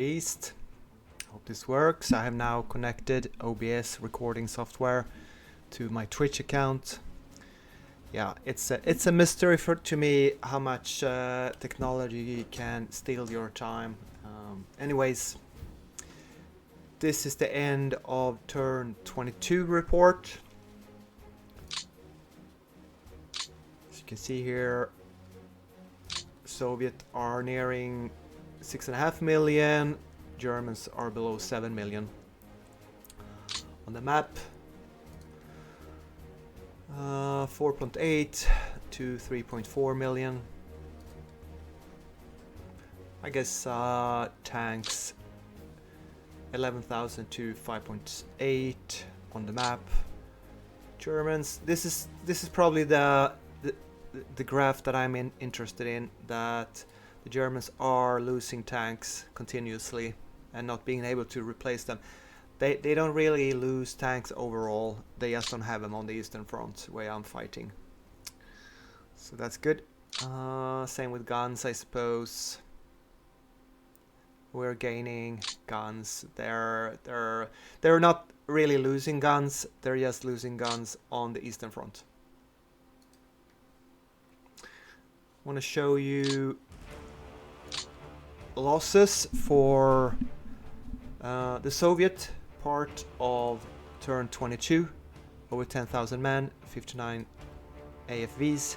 East. Hope this works. I have now connected OBS recording software to my Twitch account. Yeah, it's a mystery to me how much technology can steal your time. Anyways, this is the end of turn 22 report. As you can see here, Soviet are nearing 6.5 million, Germans are below 7 million. On the map, 4.8 to 3.4 million. I guess tanks 11,000 to 5.8 on the map. Germans, this is probably the graph that I'm interested in, that the Germans are losing tanks continuously and not being able to replace them. They don't really lose tanks overall, they just don't have them on the Eastern Front where I'm fighting. So that's good. Same with guns, I suppose. We're gaining guns. They're not really losing guns, they're just losing guns on the Eastern Front. I want to show you losses for the Soviet part of turn 22. Over 10,000 men, 59 AFVs.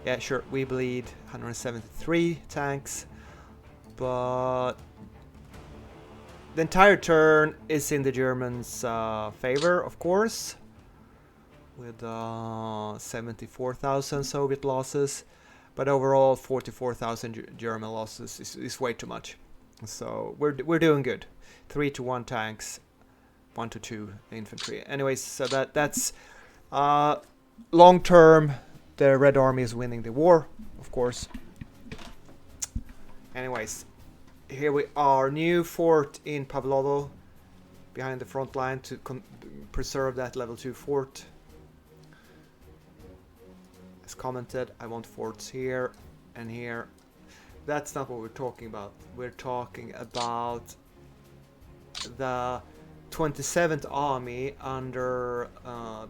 Yeah, sure, we bleed 173 tanks, but the entire turn is in the Germans' favor, of course, with 74,000 Soviet losses. But overall, 44,000 German losses is way too much. So we're doing good. 3 to 1 tanks, 1 to 2 infantry. Anyways, so that's long term. The Red Army is winning the war, of course. Anyways, here we are. New fort in Pavlovo, behind the front line to preserve that level 2 fort. As commented, I want forts here and here. That's not what we're talking about. We're talking about the 27th Army under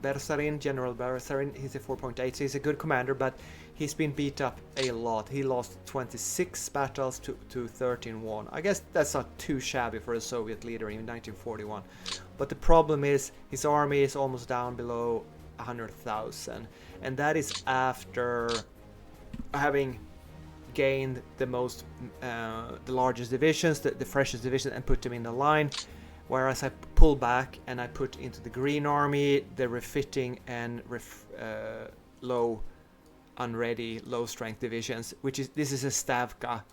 Bersarin, General Bersarin. He's a 4.8, so he's a good commander, but he's been beat up a lot. He lost 26 battles to 13-1. I guess that's not too shabby for a Soviet leader in 1941. But the problem is his army is almost down below 100,000, and that is after having gained the largest divisions, the freshest division, and put them in the line. Whereas I pull back and I put into the Green Army the refitting and unready, low strength divisions, this is a Stavka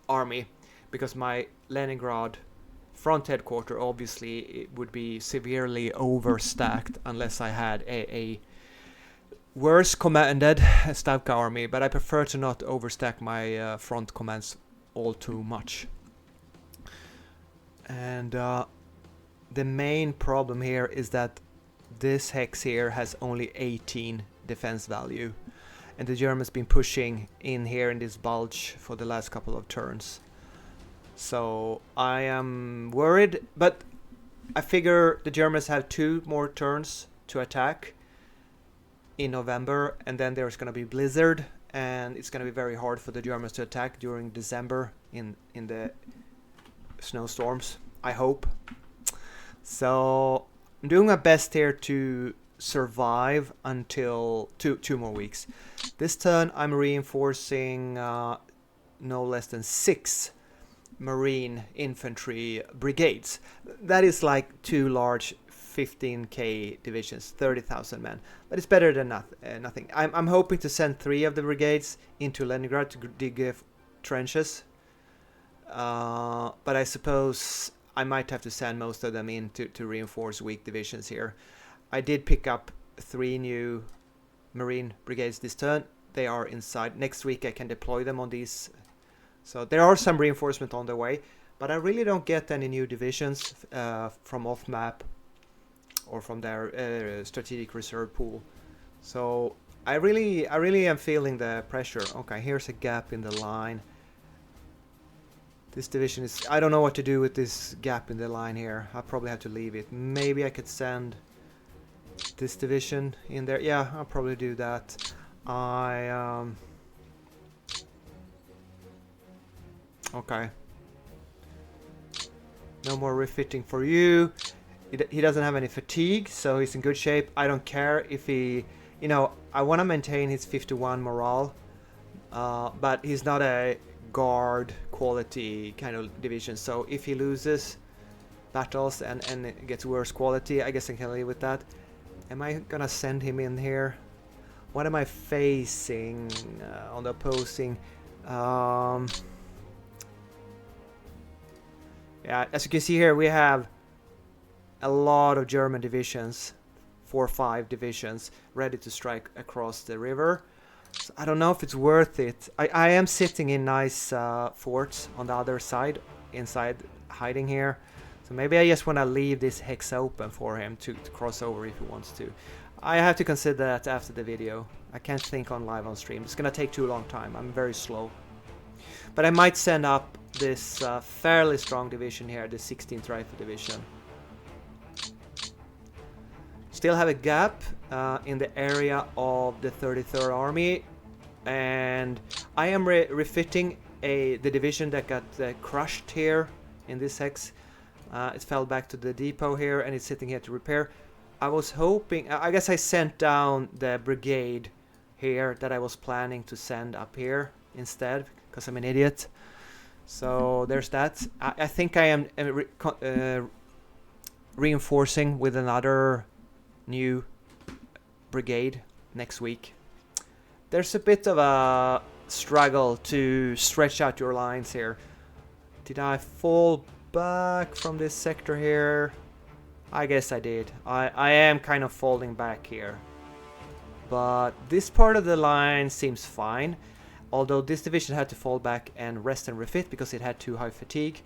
army, because my Leningrad front headquarter obviously it would be severely overstacked unless I had a worse commanded Stavka army, but I prefer to not overstack my front commands all too much. And the main problem here is that this hex here has only 18 defense value, and the Germans been pushing in here in this bulge for the last couple of turns. So I am worried, but I figure the Germans have 2 more turns to attack in November, and then there's going to be blizzard, and it's going to be very hard for the Germans to attack during December in the snowstorms, I hope. So I'm doing my best here to survive until two more weeks. This turn I'm reinforcing no less than 6 Marine infantry brigades. That is like 2 large 15k divisions, 30,000 men, but it's better than nothing. I'm hoping to send 3 of the brigades into Leningrad to dig trenches, but I suppose I might have to send most of them in to reinforce weak divisions here. I did pick up 3 new Marine brigades this turn. They are inside. Next week I can deploy them on these. So there are some reinforcement on the way, but I really don't get any new divisions from off map or from their strategic reserve pool. So I really am feeling the pressure. Okay, here's a gap in the line. This division is... I don't know what to do with this gap in the line here. I'll probably have to leave it. Maybe I could send this division in there. Yeah, I'll probably do that. Okay. No more refitting for you. He doesn't have any fatigue, so he's in good shape. I don't care if he... You know, I want to maintain his 51 morale. But he's not a guard quality kind of division. So if he loses battles and it gets worse quality, I guess I can live with that. Am I gonna send him in here? What am I facing on the opposing? Yeah, as you can see here, we have a lot of German divisions, 4 or 5 divisions, ready to strike across the river. So I don't know if it's worth it. I am sitting in nice forts on the other side, inside, hiding here. So maybe I just want to leave this hex open for him to cross over if he wants to. I have to consider that after the video. I can't think on live on stream. It's going to take too long time. I'm very slow. But I might send up this fairly strong division here, the 16th Rifle Division. Still have a gap in the area of the 33rd Army, and I am refitting the division that got crushed here in this hex. It fell back to the depot here, and it's sitting here to repair. I was hoping... I guess I sent down the brigade here that I was planning to send up here instead, because I'm an idiot. So there's that. I think I am reinforcing with another new brigade next week. There's a bit of a struggle to stretch out your lines here. Did I fall back from this sector here? I guess I did. I am kind of falling back here. But this part of the line seems fine. Although this division had to fall back and rest and refit because it had too high fatigue.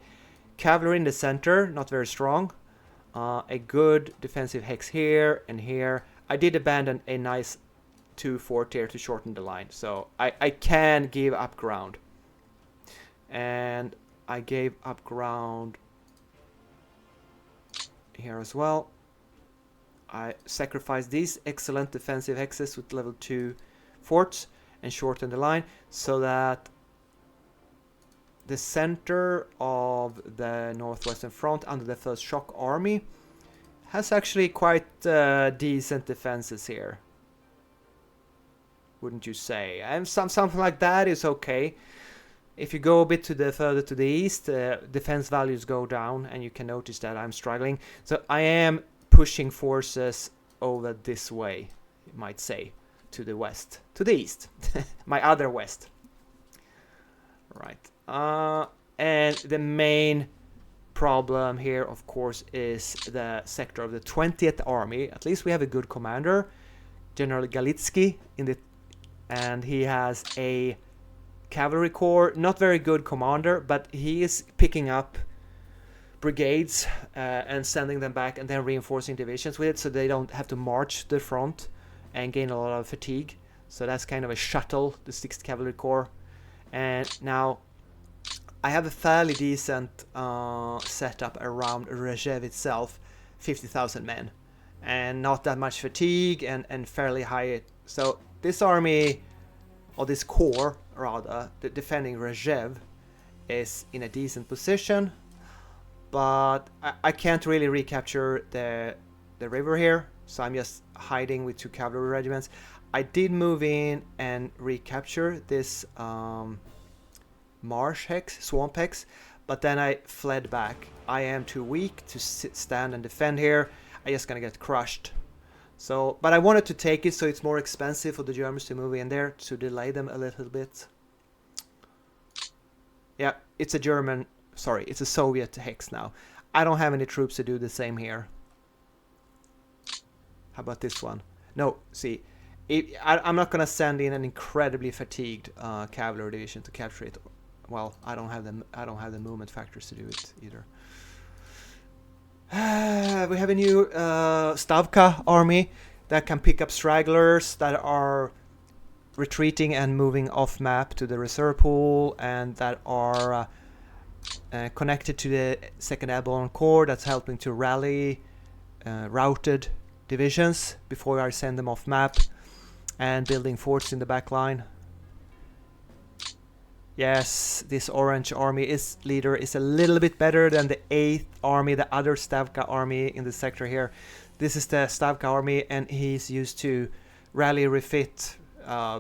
Cavalry in the center, not very strong. A good defensive hex here and here. I did abandon a nice 2 fort here to shorten the line. So I can give up ground. And I gave up ground here as well. I sacrificed these excellent defensive hexes with level 2 forts and shorten the line so that the center of the northwestern front under the first shock army has actually quite decent defenses here, wouldn't you say? And something like that is okay. If you go a bit further to the east, defense values go down, and you can notice that I'm struggling. So I am pushing forces over this way, you might say, to the west, to the east, my other west. Right. And the main problem here, of course, is the sector of the 20th Army. At least we have a good commander, General Galitsky, and he has a cavalry corps. Not very good commander, but he is picking up brigades and sending them back and then reinforcing divisions with it, so they don't have to march the front and gain a lot of fatigue. So that's kind of a shuttle, the 6th Cavalry Corps. And now I have a fairly decent setup around Rhzev itself, 50,000 men, and not that much fatigue and fairly high. So this army, or this corps rather, the defending Rhzev, is in a decent position, but I can't really recapture the river here, so I'm just hiding with 2 cavalry regiments. I did move in and recapture this marsh hex, swamp hex, but then I fled back. I am too weak to stand and defend here. I'm just gonna get crushed. So, but I wanted to take it, so it's more expensive for the Germans to move in there, to delay them a little bit. Yeah, it's a it's a Soviet hex now. I don't have any troops to do the same here. How about this one? No, see, I'm not gonna send in an incredibly fatigued cavalry division to capture it. Well, I don't have the movement factors to do it either. We have a new Stavka army that can pick up stragglers that are retreating and moving off map to the reserve pool, and that are connected to the 2nd Airborne Corps that's helping to rally routed divisions before I send them off map, and building forts in the back line. Yes, this orange army leader is a little bit better than the 8th army, the other Stavka army in the sector here. This is the Stavka army, and he's used to rally refit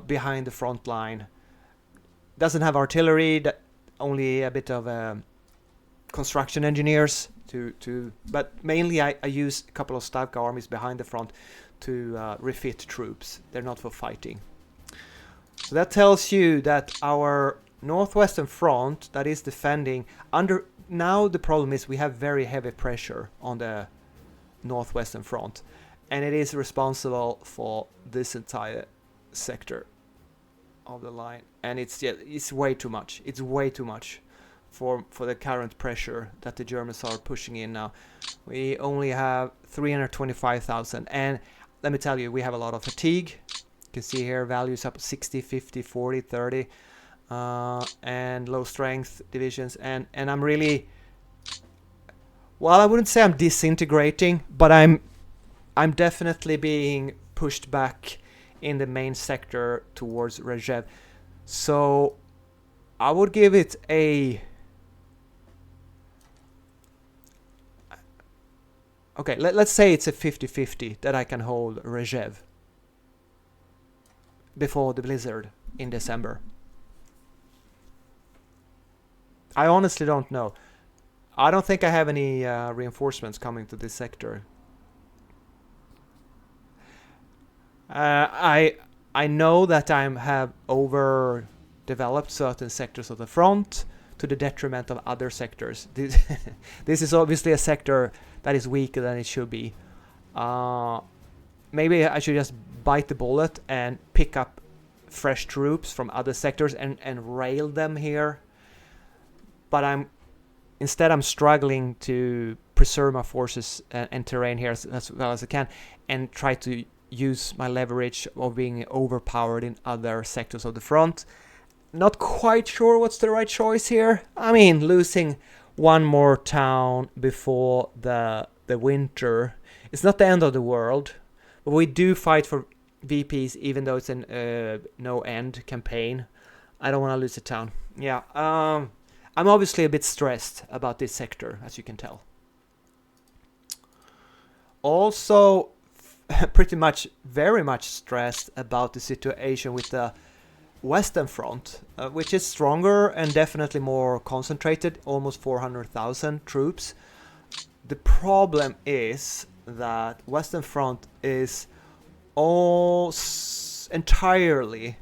behind the front line. Doesn't have artillery, only a bit of construction engineers but mainly I use a couple of Stavka armies behind the front to refit troops. They're not for fighting. So that tells you that our northwestern front that is defending now the problem is we have very heavy pressure on the northwestern front, and it is responsible for this entire sector of the line, and it's way too much. It's way too much for the current pressure that the Germans are pushing in now. We only have 325,000, and let me tell you, we have a lot of fatigue. You can see here values up 60, 50, 40, 30, and low strength divisions, and I'm really, well, I wouldn't say I'm disintegrating, but I'm definitely being pushed back in the main sector towards Rhzev. So I would give it a, okay, let's say it's a 50-50 that I can hold Rhzev before the blizzard in December. I honestly don't know. I don't think I have any reinforcements coming to this sector. I know that I have overdeveloped certain sectors of the front to the detriment of other sectors. This is obviously a sector that is weaker than it should be. Maybe I should just bite the bullet and pick up fresh troops from other sectors and rail them here. But instead I'm struggling to preserve my forces and terrain here as well as I can, and try to use my leverage of being overpowered in other sectors of the front. Not quite sure what's the right choice here. I mean, losing one more town before the winter, it's not the end of the world, but we do fight for VPs even though it's an no-end campaign. I don't want to lose a town. Yeah, I'm obviously a bit stressed about this sector, as you can tell. Also, very much stressed about the situation with the Western Front, which is stronger and definitely more concentrated, almost 400,000 troops. The problem is that Western Front is entirely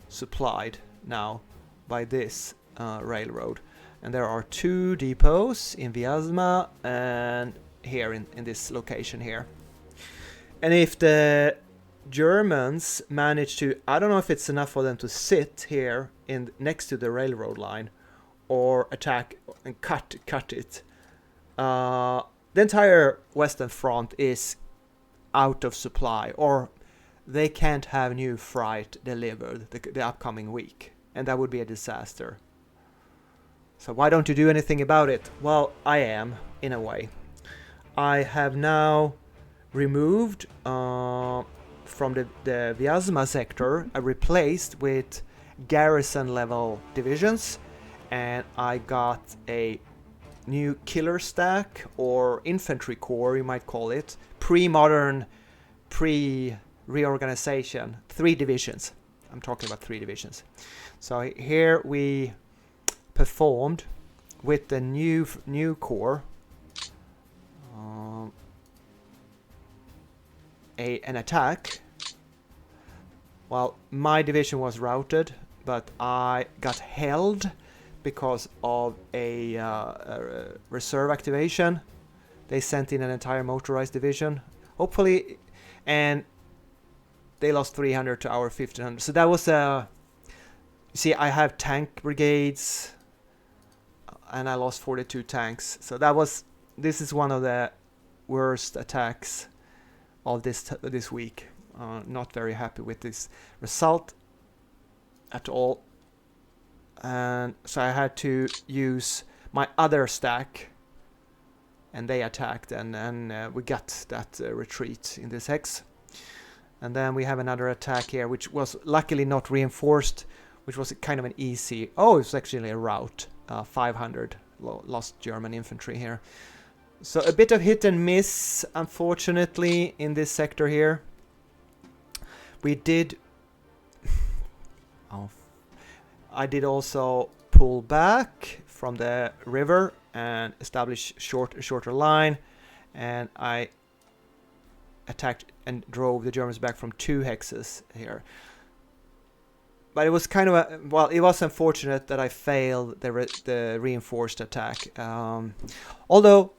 supplied now by this railroad, and there are 2 depots in Vyazma and here in this location here. And if the Germans manage to, I don't know if it's enough for them to sit here next to the railroad line or attack and cut it, the entire Western Front is out of supply, or they can't have new freight delivered the upcoming week, and that would be a disaster. So why don't you do anything about it? Well, I am, in a way. I have now removed from the Vyazma sector, I replaced with garrison level divisions, and I got a new killer stack, or infantry corps you might call it, pre-modern, pre-reorganization, 3 divisions. I'm talking about 3 divisions. So here we performed with the new corps an attack. Well, my division was routed, but I got held because of a reserve activation. They sent in an entire motorized division, hopefully, and they lost 300 to our 1500. So that was you see, I have tank brigades, and I lost 42 tanks. So this is one of the worst attacks of this week. Not very happy with this result at all, and so I had to use my other stack, and they attacked, and we got that retreat in this hex. And then we have another attack here, which was luckily not reinforced, which was kind of an easy... Oh, it's actually a rout. 500 lost German infantry here. So a bit of hit and miss, unfortunately, in this sector here. We did... I did also pull back from the river and establish a shorter line. And I attacked and drove the Germans back from 2 hexes here. But it was kind of a... Well, it was unfortunate that I failed the reinforced attack. Although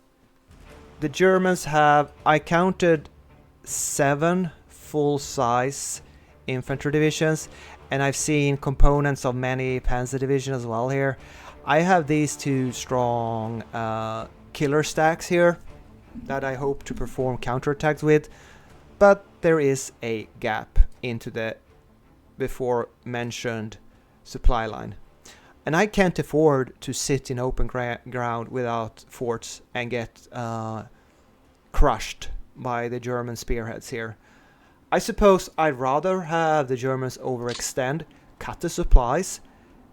the Germans have... I counted 7 full-size infantry divisions. And I've seen components of many panzer divisions as well here. I have these 2 strong killer stacks here that I hope to perform counterattacks with. But there is a gap into the before mentioned supply line. And I can't afford to sit in open ground without forts and get crushed by the German spearheads here. I suppose I'd rather have the Germans overextend, cut the supplies,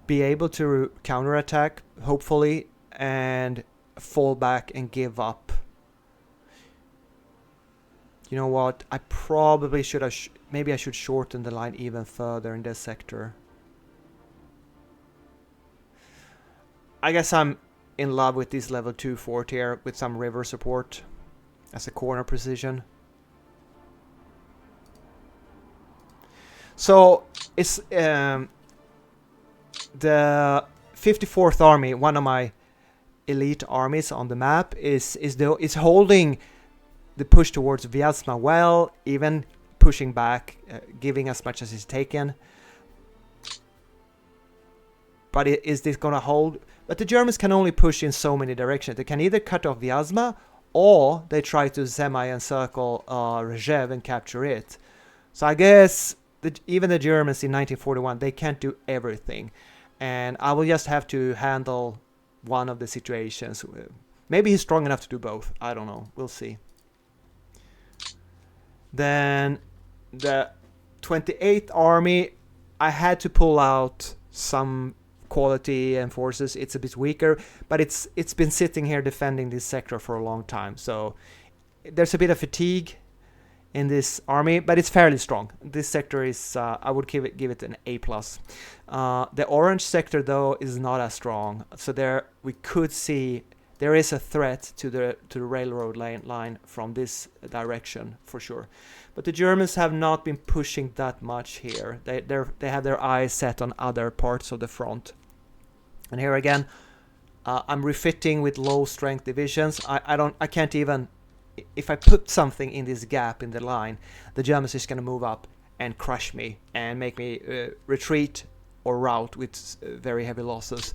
be able to counterattack, hopefully, and fall back and give up. You know what? I probably should have... maybe I should shorten the line even further in this sector. I guess I'm in love with this level 2 fort here with some river support as a corner precision. So it's the 54th Army, one of my elite armies on the map, is holding the push towards Vyazma well, even pushing back, giving as much as is taken. But is this gonna hold? But the Germans can only push in so many directions. They can either cut off Vyazma, or they try to semi-encircle Rhzev and capture it. So I guess even the Germans in 1941, they can't do everything. And I will just have to handle one of the situations. Maybe he's strong enough to do both. I don't know. We'll see. Then the 28th Army, I had to pull out some quality and forces. It's a bit weaker, but it's been sitting here defending this sector for a long time. So there's a bit of fatigue in this army, but it's fairly strong. This sector is, I would give it an A+. The orange sector, though, is not as strong. So there we could see there is a threat to the railroad line from this direction for sure. But the Germans have not been pushing that much here. They have their eyes set on other parts of the front. And here again, I'm refitting with low strength divisions. I can't even, if I put something in this gap in the line, the Germans is going to move up and crush me and make me retreat or rout with very heavy losses.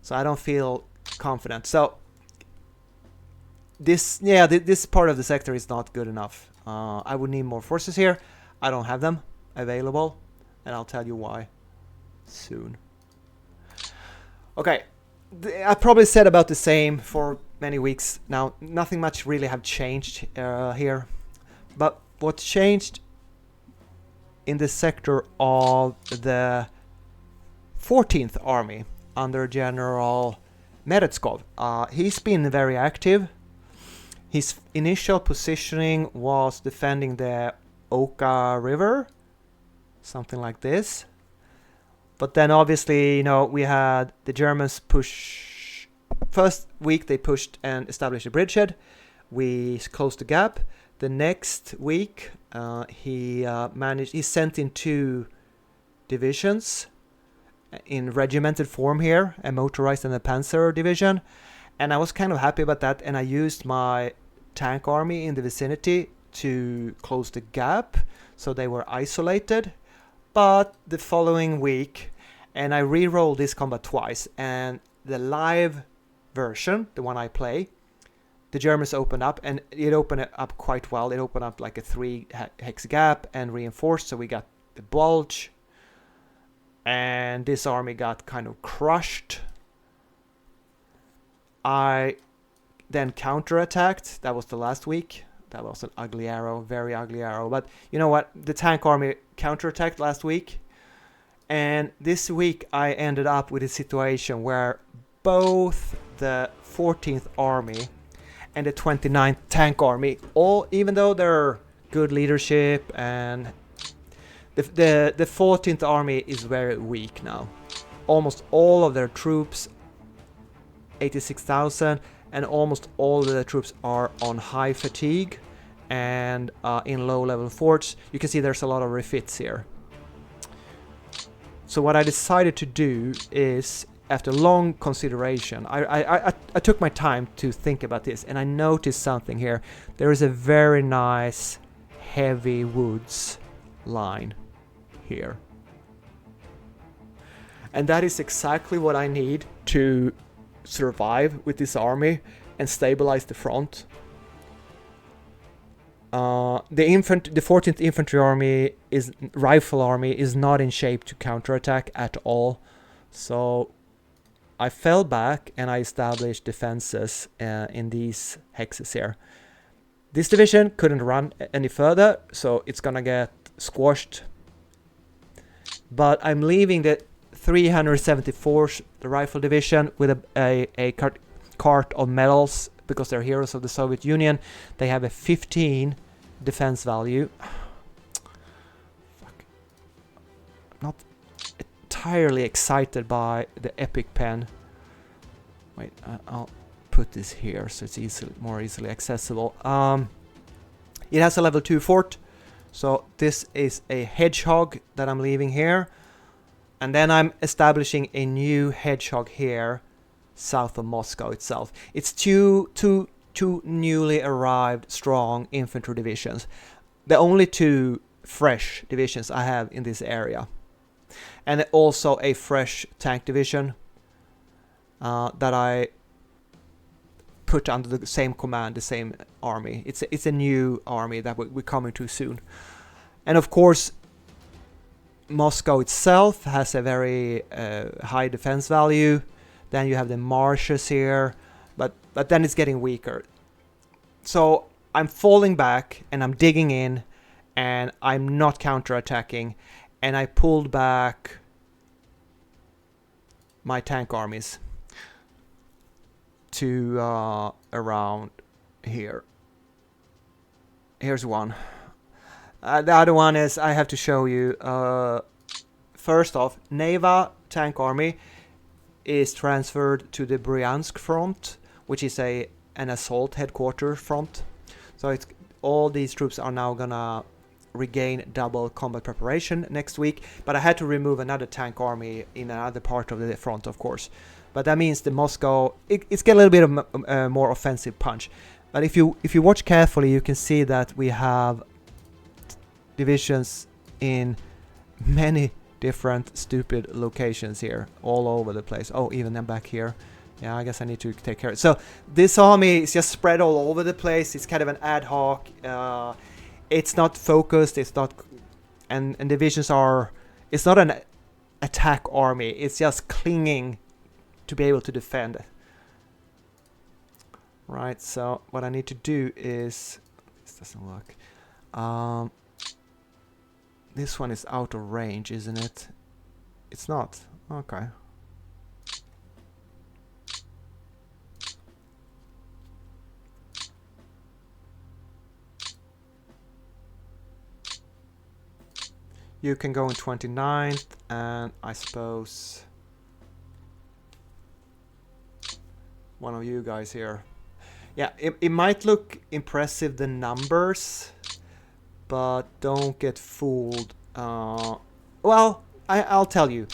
So I don't feel confident. So this part of the sector is not good enough. I would need more forces here. I don't have them available, and I'll tell you why soon. Okay, I probably said about the same for many weeks now. Nothing much really have changed here, but what changed in the sector of the 14th Army under General Meretskov. He's been very active. His initial positioning was defending the Oka River, something like this. But then obviously, you know, we had the Germans push. First week they pushed and established a bridgehead. We closed the gap. The next week he sent in 2 divisions in regimented form here, a motorized and a panzer division. And I was kind of happy about that, and I used my tank army in the vicinity to close the gap, so they were isolated. But the following week, and I re-rolled this combat twice, and the live version, the one I play, the Germans opened up, and it opened up quite well. It opened up like a 3 hex gap and reinforced, so we got the bulge, and this army got kind of crushed. I then counterattacked. That was the last week. That was an ugly arrow, very ugly arrow. But you know what? The tank army counterattacked last week. And this week I ended up with a situation where both the 14th Army and the 29th Tank Army, even though they're good leadership, and the 14th Army is very weak now. Almost all of their troops, 86,000, and almost all of the troops are on high fatigue and in low level forts. You can see there's a lot of refits here. So what I decided to do is, after long consideration, I took my time to think about this, and I noticed something here. There is a very nice heavy woods line here. And that is exactly what I need to survive with this army and stabilize the front. The 14th Infantry Army Rifle Army is not in shape to counterattack at all. So I fell back and I established defenses in these hexes here. This division couldn't run any further, so it's gonna get squashed. But I'm leaving the 374th Rifle Division with a cart of medals, because they're heroes of the Soviet Union. They have a 15 defense value. Fuck. Not entirely excited by the epic pen. Wait, I'll put this here so it's more easily accessible. It has a level 2 fort, so this is a hedgehog that I'm leaving here, and then I'm establishing a new hedgehog here south of Moscow itself. It's two newly arrived strong infantry divisions, the only two fresh divisions I have in this area, and also a fresh tank division that I put under the same command, the same army. It's a new army that we're coming to soon. And of course, Moscow itself has a very high defense value. Then you have the marshes here, but then it's getting weaker. So I'm falling back and I'm digging in, and I'm not counterattacking, and I pulled back my tank armies to around here. Here's one. The other one is, I have to show you. First off, Neva tank army is transferred to the Bryansk front, which is an assault headquarters front. So it's all these troops are now gonna regain double combat preparation next week. But I had to remove another tank army in another part of the front, of course. But that means the Moscow, it's got a little bit of more offensive punch. But if you watch carefully, you can see that we have divisions in many different stupid locations here, all over the place. Oh, even them back here. Yeah, I guess I need to take care of it. So this army is just spread all over the place. It's kind of an ad hoc. It's not focused. It's not, and divisions are. It's not an attack army. It's just clinging to be able to defend. Right. So what I need to do is, this doesn't work. This one is out of range, isn't it? It's not. Okay. You can go in 29th, and I suppose one of you guys here. Yeah, it might look impressive, the numbers, but don't get fooled. Well, I'll tell you.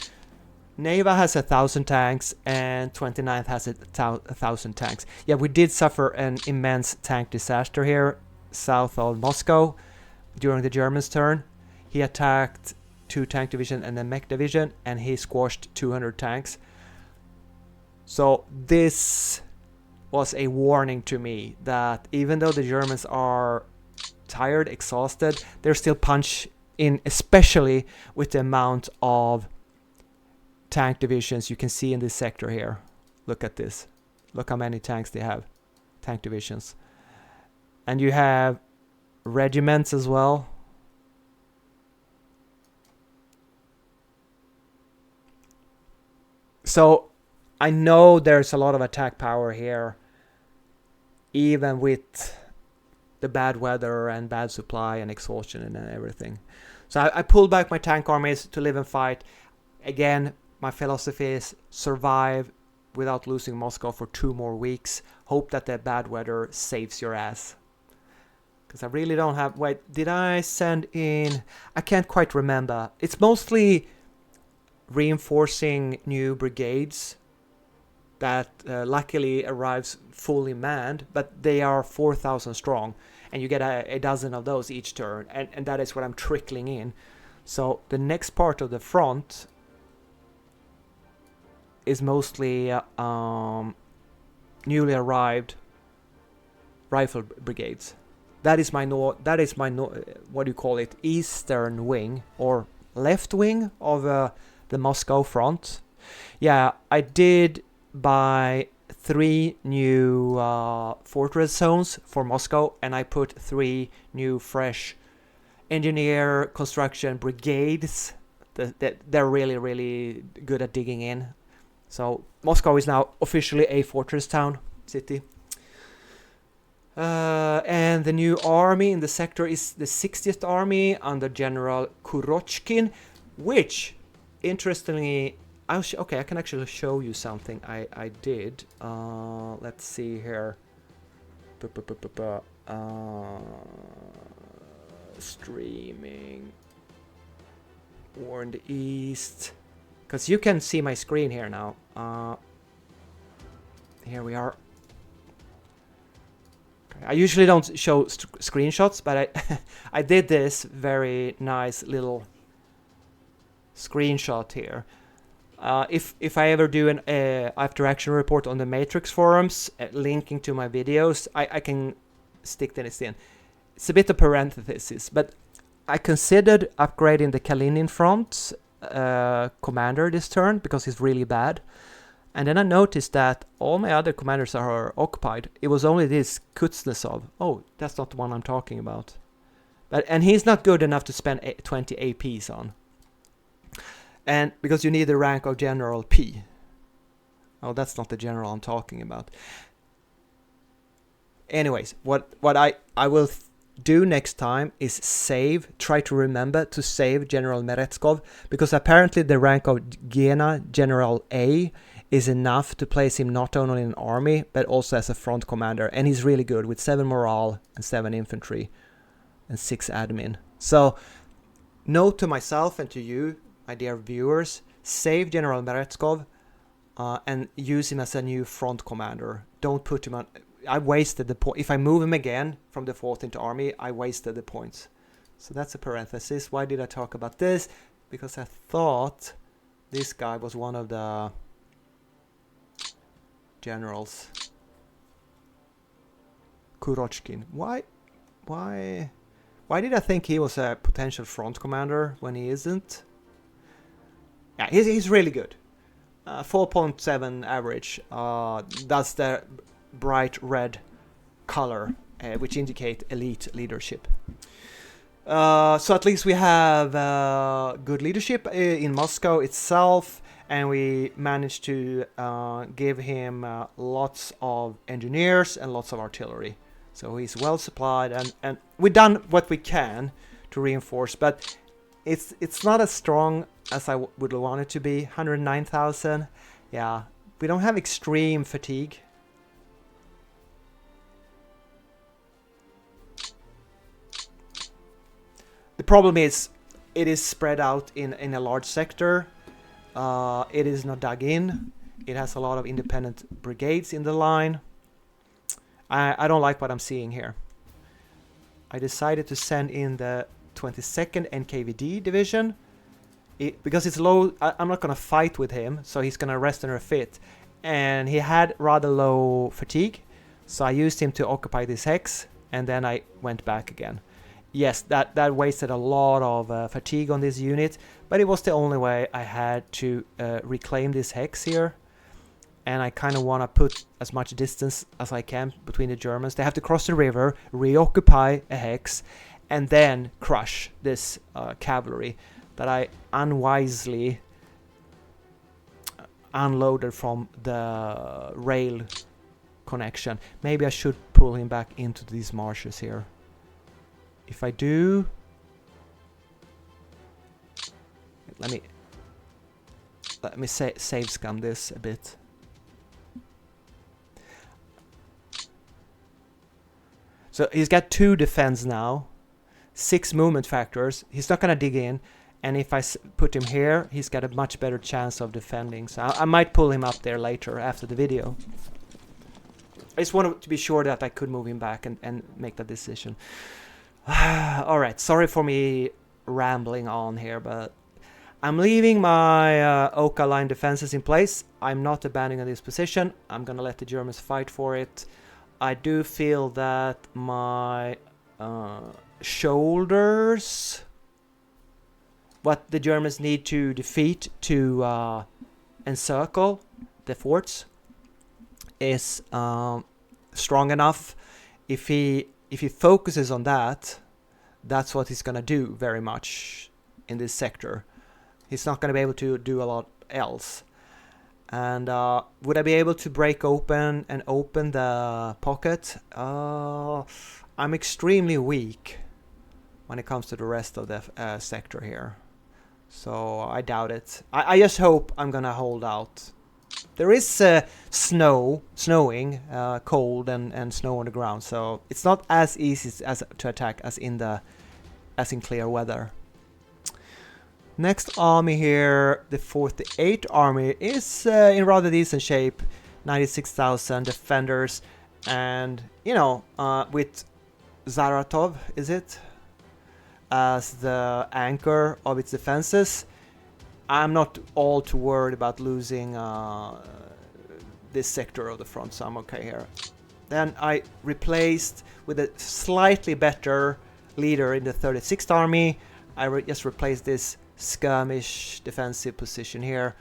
Neva has 1,000 tanks, and 29th has 1,000 tanks. Yeah, we did suffer an immense tank disaster here south of Moscow during the Germans' turn. He attacked 2 tank division and a mech division, and he squashed 200 tanks. So this was a warning to me that even though the Germans are tired, exhausted, they're still punch in, especially with the amount of tank divisions you can see in this sector here. Look at this. Look how many tanks they have. Tank divisions. And you have regiments as well. So I know there's a lot of attack power here, even with the bad weather and bad supply and exhaustion and everything. So I pulled back my tank armies to live and fight. Again, my philosophy is survive without losing Moscow for 2 more weeks. Hope that the bad weather saves your ass. Because I really don't have... Wait, did I send in... I can't quite remember. It's mostly reinforcing new brigades that luckily arrives fully manned, but they are 4,000 strong. And you get a dozen of those each turn. And that is what I'm trickling in. So the next part of the front is mostly newly arrived rifle brigades. That is my what do you call it? Eastern wing or left wing of the Moscow front. Yeah, I did buy 3 new fortress zones for Moscow, and I put 3 new fresh engineer construction brigades. They're really, really good at digging in. So Moscow is now officially a fortress town, city. And the new army in the sector is the 60th Army under General Kurochkin, which, interestingly, okay, I can actually show you something I did. Let's see here. Streaming. War in the East. Because you can see my screen here now. Here we are. Okay. I usually don't show screenshots, but I did this very nice little screenshot here. If I ever do an after action report on the Matrix forums, linking to my videos, I can stick this in. It's a bit of parenthesis, but I considered upgrading the Kalinin front commander this turn because he's really bad. And then I noticed that all my other commanders are occupied. It was only this Kuznetsov. Oh, that's not the one I'm talking about. And he's not good enough to spend 20 APs on. And because you need the rank of General P. Oh, that's not the general I'm talking about. Anyways, what I will do next time is try to remember to save General Meretskov, because apparently the rank of Gena, General A, is enough to place him not only in an army, but also as a front commander. And he's really good with 7 morale and 7 infantry and 6 admin. So, note to myself and to you, my dear viewers, save General Meretskov and use him as a new front commander. Don't put him on... I wasted the point. If I move him again from the 4th into army, I wasted the points. So that's a parenthesis. Why did I talk about this? Because I thought this guy was one of the generals. Kurochkin. Why did I think he was a potential front commander when he isn't? Yeah, he's really good. 4.7 average. That's the bright red color, which indicate elite leadership. So at least we have good leadership in Moscow itself, and we managed to give him lots of engineers and lots of artillery. So he's well supplied, and we've done what we can to reinforce, but it's not as strong as I would want it to be. 109,000. Yeah, we don't have extreme fatigue. The problem is it is spread out in a large sector. It is not dug in. It has a lot of independent brigades in the line. I don't like what I'm seeing here. I decided to send in the 22nd NKVD division. Because it's low, I'm not going to fight with him, so he's going to rest and refit. And he had rather low fatigue, so I used him to occupy this hex, and then I went back again. Yes, that wasted a lot of fatigue on this unit, but it was the only way I had to reclaim this hex here. and I kind of want to put as much distance as I can between the Germans. They have to cross the river, reoccupy a hex, and then crush this cavalry that I unwisely unloaded from the rail connection. Maybe I should pull him back into these marshes here. If I do, let me save scum this a bit. So he's got 2 defense now, 6 movement factors. He's not gonna dig in, and if I put him here, he's got a much better chance of defending. So I might pull him up there later after the video. I just wanted to be sure that I could move him back and make that decision. Alright, sorry for me rambling on here, but I'm leaving my Oka line defenses in place. I'm not abandoning this position. I'm gonna let the Germans fight for it. I do feel that my shoulders, what the Germans need to defeat to encircle the forts, is strong enough. If he focuses on that, that's what he's gonna do very much in this sector. He's not gonna be able to do a lot else. And would I be able to break open the pocket? I'm extremely weak when it comes to the rest of the sector here. So I doubt it. I just hope I'm gonna hold out. There is snowing, cold and snow on the ground, so it's not as easy as to attack as in clear weather. Next army here, the 48th army, is in rather decent shape. 96,000 defenders, and you know, with Zaratov, is it, as the anchor of its defenses, I'm not all too worried about losing this sector of the front, so I'm okay here. Then I replaced with a slightly better leader in the 36th army. I just replaced this skirmish defensive position here.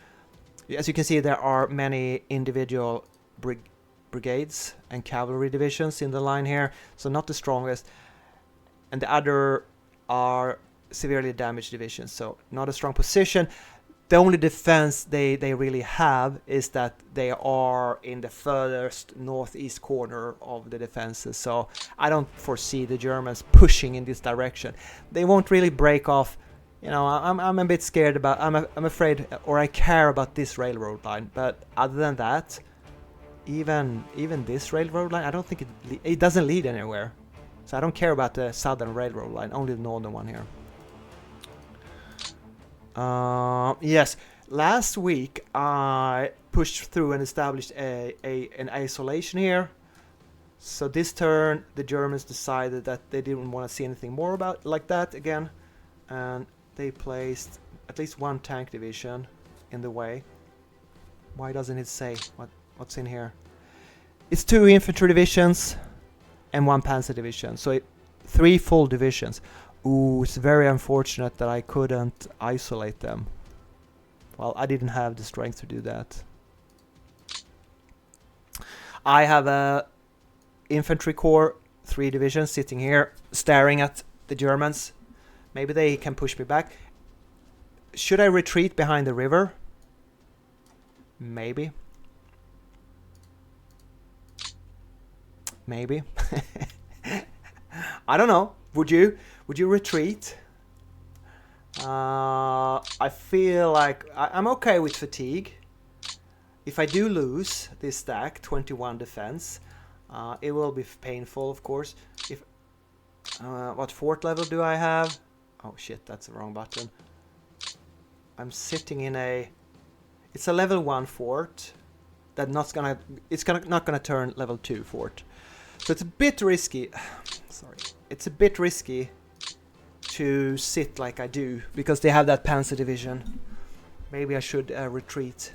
As you can see, there are many individual brigades and cavalry divisions in the line here, so not the strongest, and the other are severely damaged divisions, so not a strong position. The only defense they really have is that they are in the furthest northeast corner of the defenses, so I don't foresee the Germans pushing in this direction. They won't really break off. You know, I'm a bit scared about, I'm afraid, or I care about this railroad line, but other than that, even this railroad line, I don't think it doesn't lead anywhere. So I don't care about the southern railroad line, only the northern one here. Yes, last week I pushed through and established an isolation here. So this turn the Germans decided that they didn't want to see anything more about like that again, and they placed at least 1 tank division in the way. Why doesn't it say what's in here? It's 2 infantry divisions and 1 panzer division, so 3 full divisions. Ooh, it's very unfortunate that I couldn't isolate them. Well, I didn't have the strength to do that. I have a infantry corps, 3 divisions sitting here staring at the Germans. Maybe they can push me back. Should I retreat behind the river? Maybe. Maybe. I don't know. Would you retreat? I feel like I'm okay with fatigue. If I do lose this stack, 21 defense, it will be painful, of course. If what fort level do I have? Oh shit, that's the wrong button. I'm sitting in it's a level 1 fort that not gonna turn level 2 fort. So it's a bit risky. Sorry. It's a bit risky to sit like I do because they have that panzer division. Maybe I should retreat.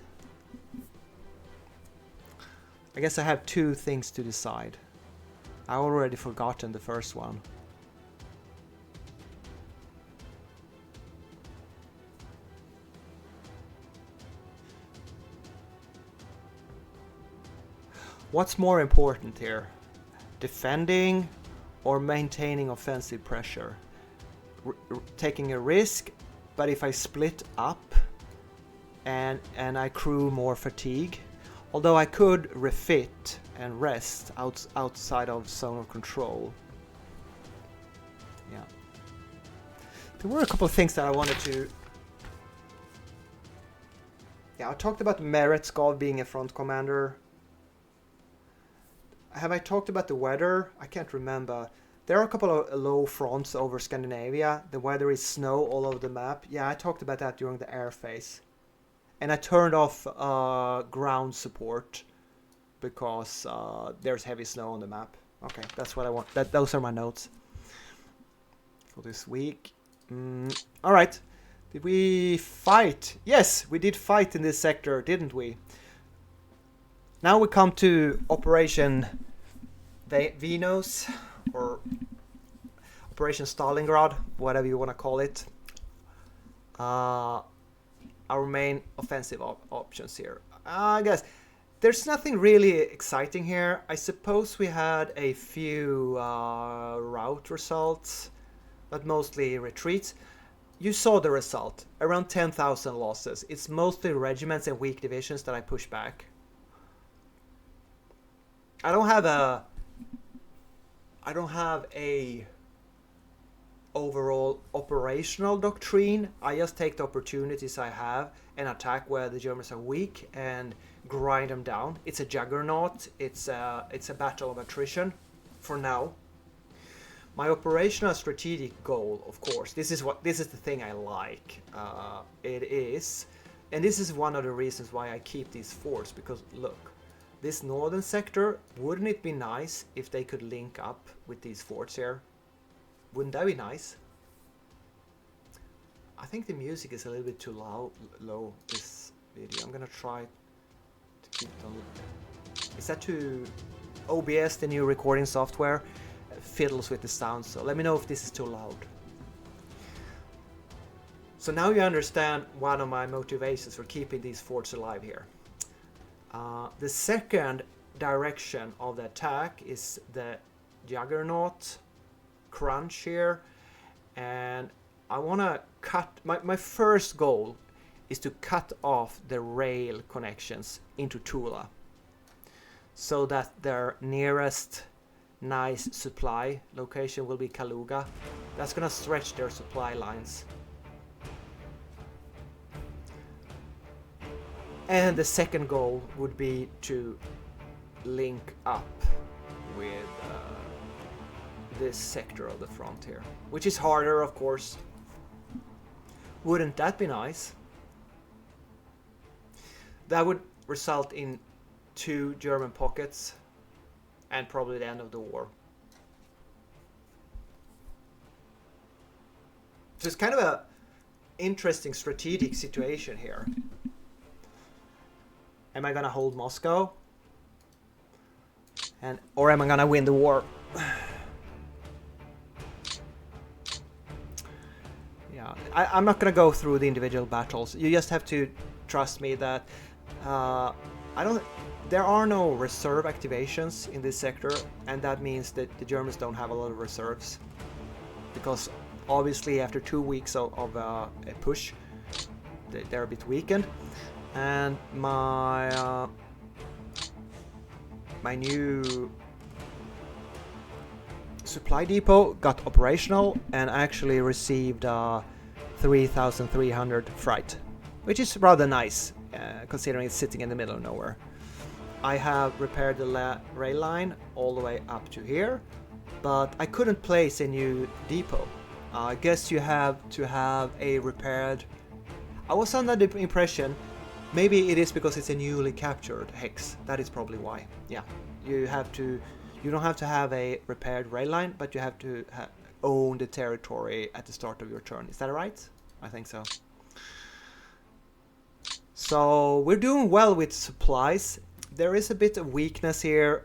I guess I have 2 things to decide. I already forgotten the first one. What's more important here? Defending or maintaining offensive pressure? Taking a risk, but if I split up and I accrue more fatigue, although I could refit and rest outside of zone of control. Yeah. There were a couple of things that I wanted to... Yeah, I talked about Meretskov being a front commander. Have I talked about the weather? I can't remember. There are a couple of low fronts over Scandinavia. The weather is snow all over the map. Yeah, I talked about that during the air phase. And I turned off ground support because there's heavy snow on the map. Okay, that's what I want. Those are my notes for this week. All right. Did we fight? Yes, we did fight in this sector, didn't we? Now we come to Operation Venus, or Operation Stalingrad, whatever you want to call it. Our main offensive options here. I guess there's nothing really exciting here. I suppose we had a few rout results, but mostly retreats. You saw the result, around 10,000 losses. It's mostly regiments and weak divisions that I push back. I don't have a overall operational doctrine. I just take the opportunities I have and attack where the Germans are weak and grind them down. It's a juggernaut. It's a battle of attrition for now. My operational strategic goal, of course, this is the thing I like. It is, and this is one of the reasons why I keep these forts, because look, this northern sector, wouldn't it be nice if they could link up with these forts here? Wouldn't that be nice? I think the music is a little bit too low this video. I'm gonna try to keep it on. Is that too... OBS, the new recording software, fiddles with the sound, so let me know if this is too loud. So now you understand one of my motivations for keeping these forts alive here. The second direction of the attack is the juggernaut crunch here, and I want to cut... My first goal is to cut off the rail connections into Tula, so that their nearest nice supply location will be Kaluga. That's gonna stretch their supply lines. And the second goal would be to link up with this sector of the front here, which is harder, of course. Wouldn't that be nice? That would result in 2 German pockets and probably the end of the war. So it's kind of a interesting strategic situation here. Am I gonna hold Moscow? Or am I gonna win the war? Yeah, I'm not gonna go through the individual battles. You just have to trust me that there are no reserve activations in this sector, and that means that the Germans don't have a lot of reserves, because obviously after 2 weeks of a push, they're a bit weakened. And my new supply depot got operational and actually received 3,300 freight, which is rather nice considering it's sitting in the middle of nowhere. I have repaired the rail line all the way up to here, but I couldn't place a new depot. I guess you have to have a repaired... I was under the impression, maybe it is because it's a newly captured hex. That is probably why. Yeah, you don't have to have a repaired rail line, but you have to own the territory at the start of your turn. Is that right? I think so. So we're doing well with supplies. There is a bit of weakness here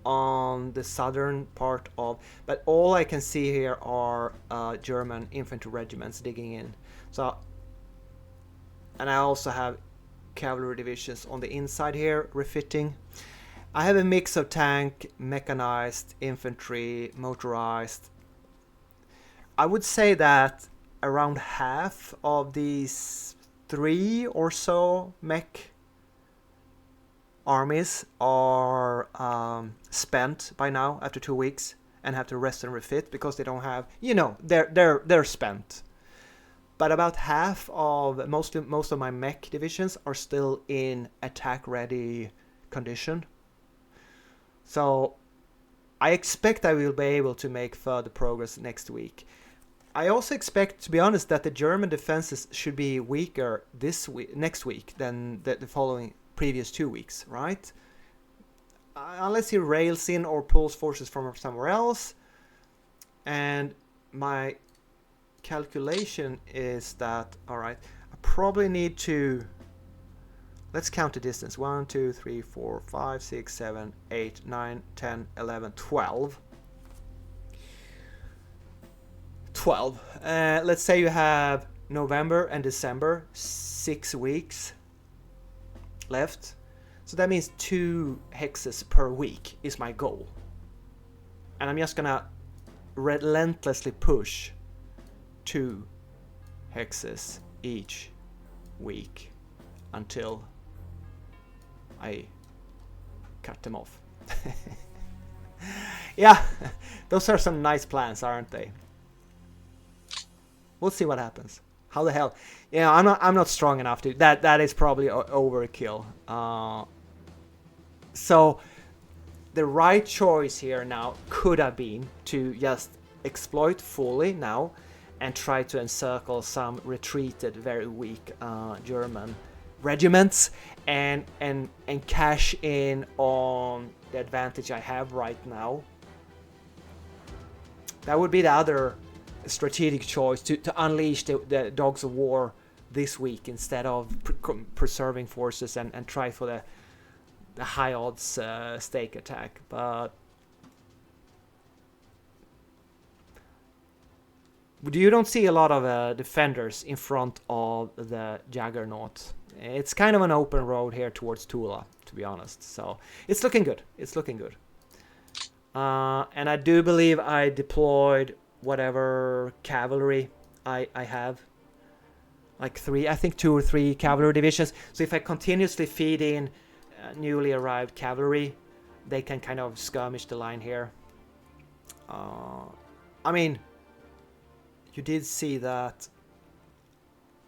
on the southern part of, but all I can see here are German infantry regiments digging in. So, and I also have cavalry divisions on the inside here refitting. I have a mix of tank, mechanized, infantry, motorized. I would say that around half of these 3 or so mech armies are spent by now after 2 weeks and have to rest and refit because they don't have, you know, they're spent. But about half of most of my mech divisions are still in attack ready condition. So I expect I will be able to make further progress next week. I also expect, to be honest, that the German defenses should be weaker next week than the following previous 2 weeks, right? Unless he rails in or pulls forces from somewhere else. And my calculation is that, all right, I probably need to, let's count the distance. 1, 2, 3, 4, 5, 6, 7, 8, 9, 10, 11, 12. 12. Let's say you have November and December, 6 weeks left. So that means 2 hexes per week is my goal. And I'm just gonna relentlessly push 2 hexes each week until I cut them off. Yeah, those are some nice plans, aren't they? We'll see what happens. How the hell? Yeah, I'm not strong enough to. That is probably overkill. So the right choice here now could have been to just exploit fully now and try to encircle some retreated, very weak German regiments and cash in on the advantage I have right now. That would be the other strategic choice, to unleash the dogs of war this week instead of preserving forces and try for the high odds stake attack. But you don't see a lot of defenders in front of the Juggernaut. It's kind of an open road here towards Tula, to be honest. So it's looking good. It's looking good. And I do believe I deployed whatever cavalry I have. Like 3, I think 2 or 3 cavalry divisions. So if I continuously feed in newly arrived cavalry, they can kind of skirmish the line here. I mean, you did see that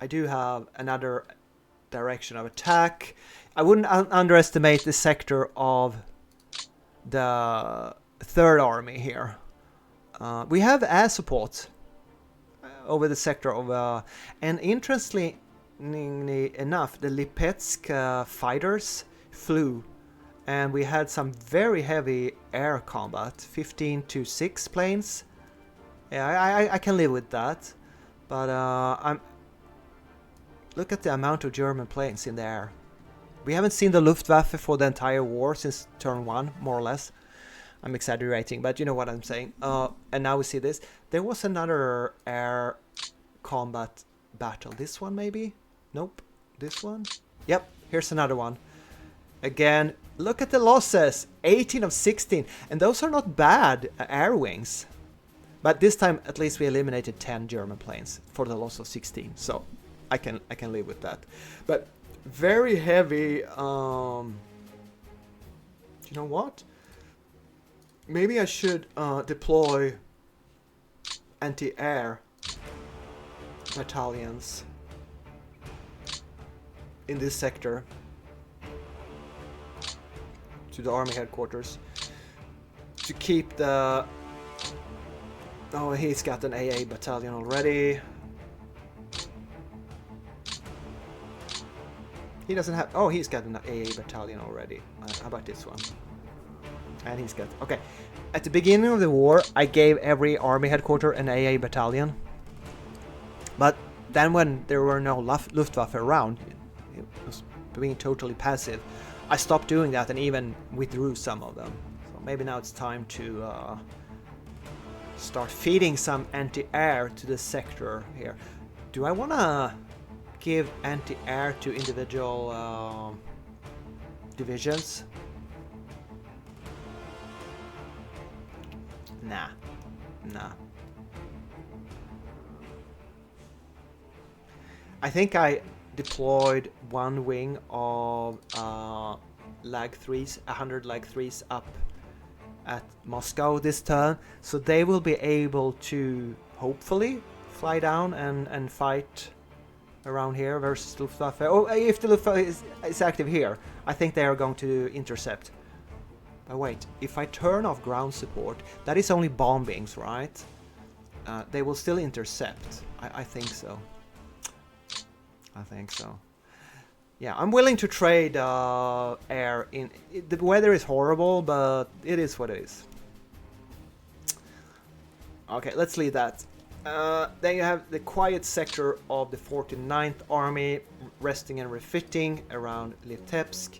I do have another direction of attack. I wouldn't underestimate the sector of the 3rd Army here. We have air support over the sector of, and interestingly enough, the Lipetsk fighters flew, and we had some very heavy air combat, 15 to 6 planes. Yeah, I can live with that, but look at the amount of German planes in the air. We haven't seen the Luftwaffe for the entire war since turn 1, more or less. I'm exaggerating, but you know what I'm saying. And now we see this. There was another air combat battle. This one, maybe? Nope. This one? Yep, here's another one. Again, look at the losses. 18 of 16. And those are not bad air wings. But this time, at least we eliminated 10 German planes for the loss of 16. So I can live with that. But very heavy... you know what? Maybe I should deploy anti-air battalions in this sector to the army headquarters to keep the... Oh, he's got an AA battalion already. He doesn't have... Oh, he's got an AA battalion already. How about this one? And he's got... Okay. At the beginning of the war, I gave every army headquarters an AA battalion. But then when there were no Luftwaffe around, it was being totally passive. I stopped doing that and even withdrew some of them. So maybe now it's time to start feeding some anti-air to the sector here. Do I want to give anti-air to individual divisions? Nah. I think I deployed one wing of lag 3s, 100 lag 3s up at Moscow this turn, so they will be able to hopefully fly down and fight around here versus Luftwaffe. Oh, if the Luftwaffe is active here, I think they are going to intercept. But wait, if I turn off ground support, that is only bombings, right? They will still intercept. I think so. Yeah, I'm willing to trade air. The weather is horrible, but it is what it is. Okay, let's leave that. Then you have the quiet sector of the 49th Army resting and refitting around Lipetsk.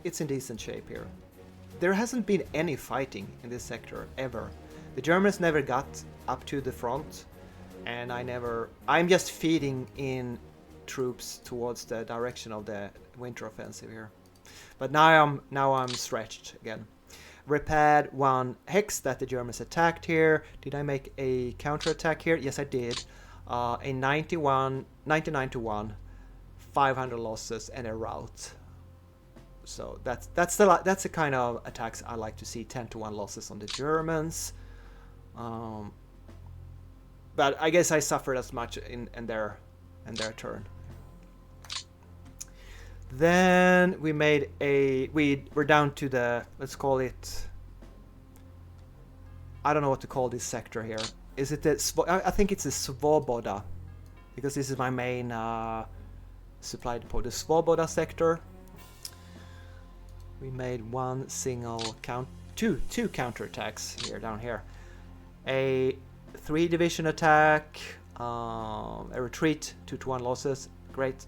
It's in decent shape here. There hasn't been any fighting in this sector ever. The Germans never got up to the front, and I'm just feeding in troops towards the direction of the winter offensive here. But now I'm stretched again. Repaired one hex that the Germans attacked here. Did I make a counterattack here? Yes, I did. A 99 to 1, 500 losses and a rout. So that's the kind of attacks I like to see. 10 to 1 losses on the Germans. But I guess I suffered as much in their turn. Then we're down to the, let's call it, I don't know what to call this sector here. Is it I think it's the Svoboda, because this is my main supply depot. The Svoboda sector. We made one single two counterattacks here down here. A 3 division attack, a retreat, 2 to 1 losses, great.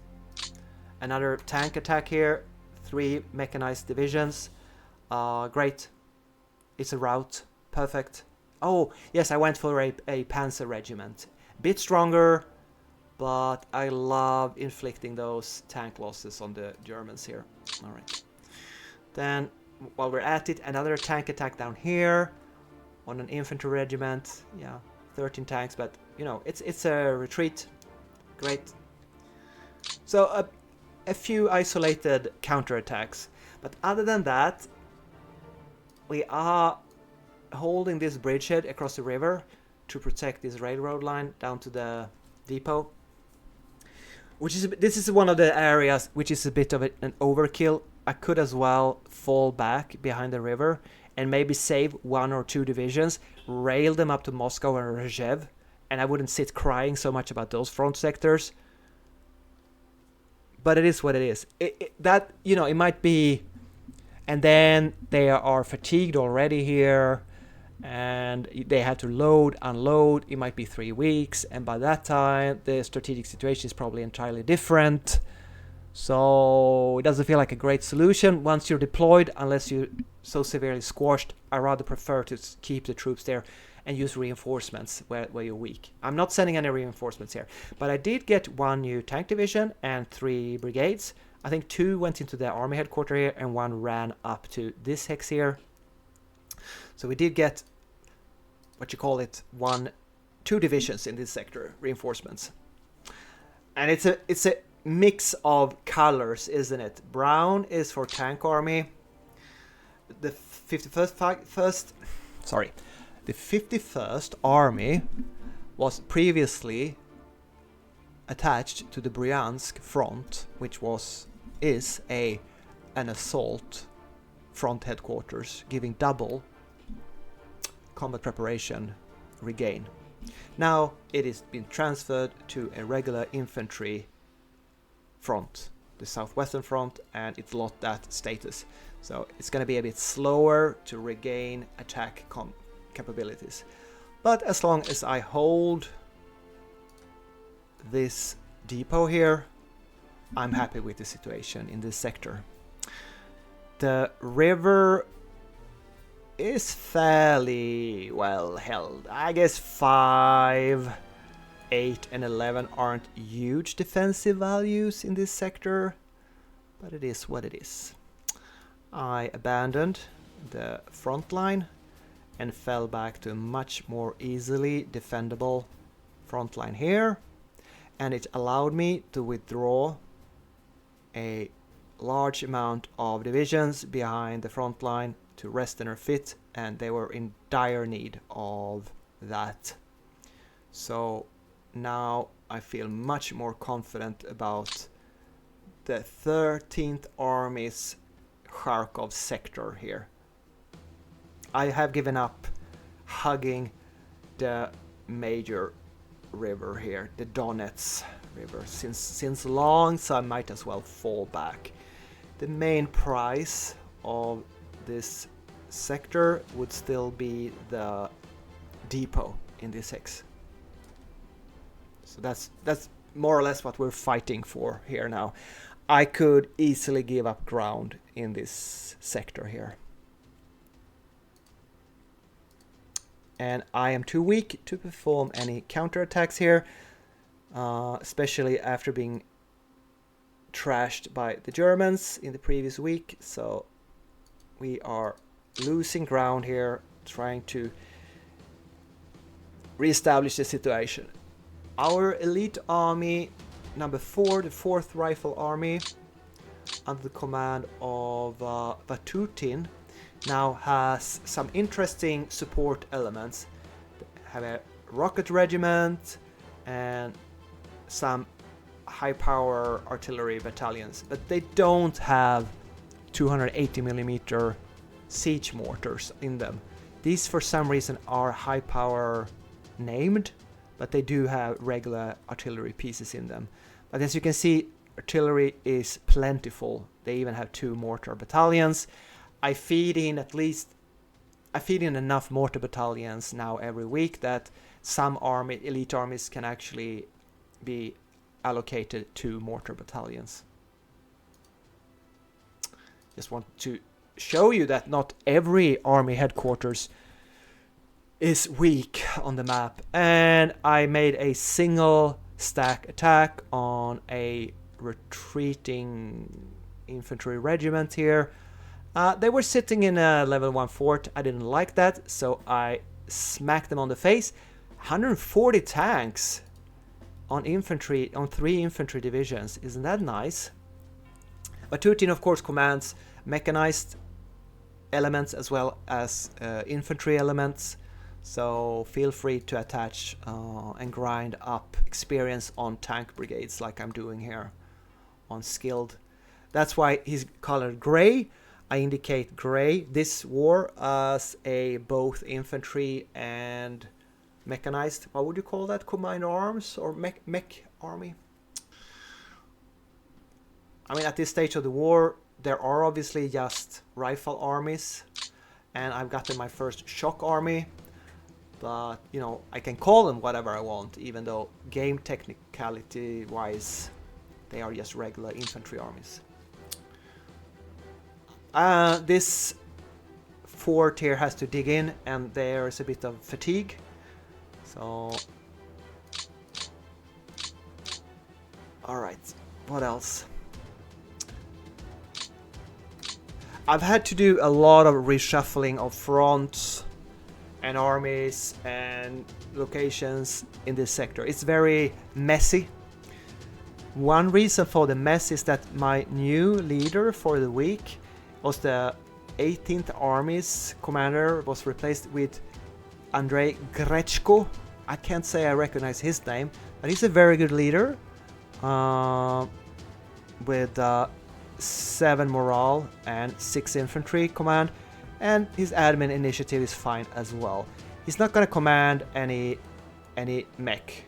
Another tank attack here, 3 mechanized divisions, great. It's a rout, perfect. Oh yes, I went for a panzer regiment, bit stronger, but I love inflicting those tank losses on the Germans here. All right. Then while we're at it, another tank attack down here on an infantry regiment. Yeah, 13 tanks, but you know, it's a retreat. Great. So a few isolated counterattacks, but other than that, we are holding this bridgehead across the river to protect this railroad line down to the depot. This is one of the areas which is a bit of an overkill. I could as well fall back behind the river and maybe save 1 or 2 divisions, rail them up to Moscow and Rhzev, and I wouldn't sit crying so much about those front sectors. But it is what it is. That, you know, it might be, and then they are fatigued already here, and they had to load, unload. It might be 3 weeks, and by that time the strategic situation is probably entirely different. So it doesn't feel like a great solution once you're deployed, unless you're so severely squashed. I rather prefer to keep the troops there and use reinforcements where you're weak. I'm not sending any reinforcements here, but I did get 1 new tank division and 3 brigades. I think 2 went into the army headquarters here and 1 ran up to this hex here. So we did get, what you call it, 2 divisions in this sector, reinforcements. And it's a mix of colors, isn't it? Brown is for tank army. The 51st Army was previously attached to the Bryansk front, which is an assault front headquarters, giving double combat preparation regain. Now it has been transferred to a regular infantry front, the southwestern front, and it's lost that status. So it's going to be a bit slower to regain attack capabilities. But as long as I hold this depot here, I'm happy with the situation in this sector. The river is fairly well held. I guess 5, 8 and 11 aren't huge defensive values in this sector, but it is what it is. I abandoned the front line and fell back to a much more easily defendable front line here, and it allowed me to withdraw a large amount of divisions behind the front line to rest and refit, and they were in dire need of that. So now I feel much more confident about the 13th Army's Kharkov sector here. I have given up hugging the major river here, the Donets river, since long, so I might as well fall back. The main prize of this sector would still be the depot in this hex. So that's more or less what we're fighting for here now. I could easily give up ground in this sector here. And I am too weak to perform any counterattacks here, especially after being trashed by the Germans in the previous week. So we are losing ground here, trying to reestablish the situation. Our elite army, number 4, the 4th Rifle Army, under the command of Vatutin, now has some interesting support elements. They have a rocket regiment and some high power artillery battalions, but they don't have 280mm siege mortars in them. These for some reason are high power named, but they do have regular artillery pieces in them. But as you can see, artillery is plentiful. They even have 2 mortar battalions. I feed in enough mortar battalions now every week that some elite armies can actually be allocated to mortar battalions. Just want to show you that not every army headquarters is weak on the map. And I made a single stack attack on a retreating infantry regiment here. They were sitting in a level 1 fort. I didn't like that, so I smacked them on the face. 140 tanks on infantry, on 3 infantry divisions. Isn't that nice? Vatutin, of course, commands mechanized elements as well as infantry elements. So feel free to attach and grind up experience on tank brigades like I'm doing here on skilled. That's why he's colored gray. I indicate gray this war as a both infantry and mechanized, what would you call that? Combined arms or mech army? I mean, at this stage of the war, there are obviously just rifle armies, and I've gotten my first shock army, but you know, I can call them whatever I want, even though game technicality wise they are just regular infantry armies. This fort here has to dig in, and there is a bit of fatigue, so alright, what else? I've had to do a lot of reshuffling of fronts and armies and locations in this sector. It's very messy. One reason for the mess is that my new leader for the week was the 18th Army's commander, was replaced with Andrei Grechko. I can't say I recognize his name, but he's a very good leader with 7 morale and 6 infantry command, and his admin initiative is fine as well. He's not going to command any mech